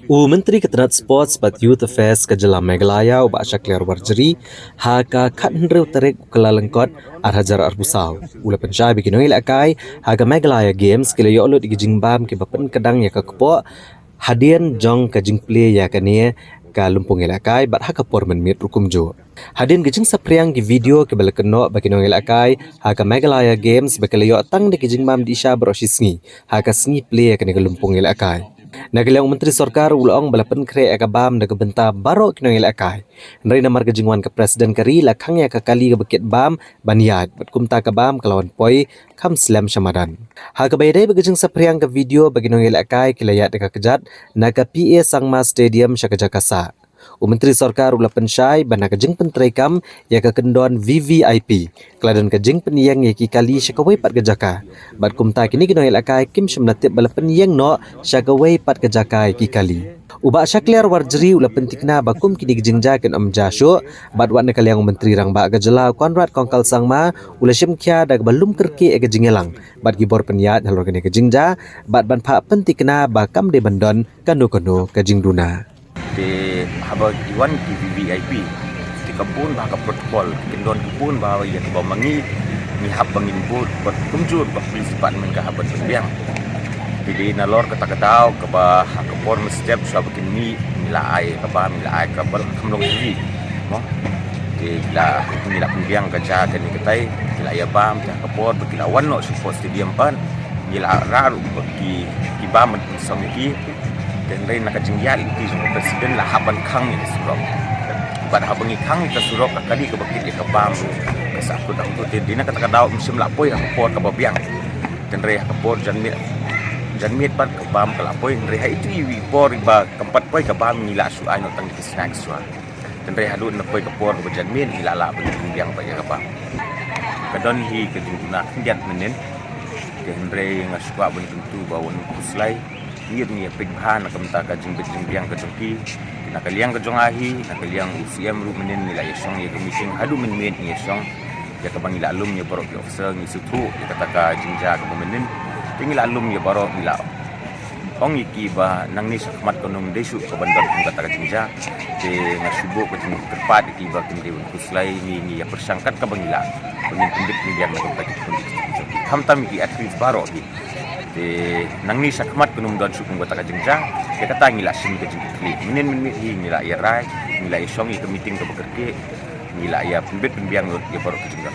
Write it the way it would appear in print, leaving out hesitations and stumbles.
Menteri Ketenat Sports bat Youth Affairs ke Jelam Meghalaya ubak Syakliar Warjeri haka kat hendrew tarik kelalengkot Hajar Arbusau. Ula pencai bikin oil akai haga Meghalaya Games kila yolot igi jingbam ke bapen kedang ya kepo hadian jong ke jingple ya kania ka lumpung ilakai bat haka por menmit rukum jo. Hadian gijing sapriang ki video ke balakeno bagi nong ilakai haka Meghalaya Games bakal yo tang de jingbam di isya brosisngi haka sngi play ya kania lumpung ilakai. Nagaliang Menteri Sorkar ulong balapan kre agabam daga benta baro kinong akai. Nari namar kejingwan ke Presiden kari lakangnya ke kali ke bekit bam baniad bat kumta ke bam kelawan poi kam slam syamadan. Ha kebayadai bagajing sapriang ke video bagi nong akai kilayat deka kejat naga PA Sangma Stadium Syakajakasa. Menteri Sorkar ula pensyai bana kejing penterekam ya ke kendon VVIP keladan kejing peniyang ya ki kali syakawai pat kejaka bat kumta kini kino ilakai kim syamnatip bala peniyang no syakawai pat kejaka ki kali ubak syakliar warjeri ula pentikna bakum kini kejing jaken jasyo bat wat nakaliang menteri rang ba gajela Konrad Kongkal Sangma ula syamkya dag balum kerke e kejing elang bat gibor peniyat halor kini kejing ja bat ban pa pentikna bakam de bandon kano kejing duna di haba iwan di VVIP di kebun bahaka protokol kendon kebun bahwa ia ke bamangi ni hab bangin bud buat kumjur bah prinsipal men ka habat sembiang jadi nalor kata ketau ke bah kapor mestep sab kini mila ai ke bah mila ai ke bal kamlong ini mo di la mila pembiang ka ja kan ketai mila ya bam ta kapor bekilawan no support stadium pan mila raru bagi kibam samiki dan lain nak jinggal itu semua presiden lah haban kang ni surok. Pada habangi kang kita surok kali ke bakit ke bam ke satu dah untuk dina kata kata musim lapoi ke por ke babiang. Dan reh ke por janmit pat ke bam ke lapoi reh itu i por ba tempat poi ke bam nila su ai no tang ke snack su. Dan reh hadu na poi ke por ke janmit nila la biang pa ke bam. Kadon hi ke dina kendiat menen. Dan reh ngasua bun tentu bawon kuslai ngir ni pighan na kamta ka jingbiang ka jongki nakaliang ka jongahi nakaliang UCM ru menen nila yesong ye meeting hadu men yesong ya ka bangila alum ye borok officer ni sutu ya kata ka jingja ka menen tingila alum ye borok nila ong iki ba nang ni sakmat konong desu ka bandar kung kata ka jingja de ngasubo ka jing terpat iki ba kindi kuslai ni ya persangkat ka bangila penin pindit ni biang na ka hamtam iki atris baro di nang ni sakmat kunum don sukung kota kajengja ya kata ngila sim ke jengkli menen ngila ya rai ngila isong ke meeting ke bekerja ngila ya pembet pembiang ya baru kajengja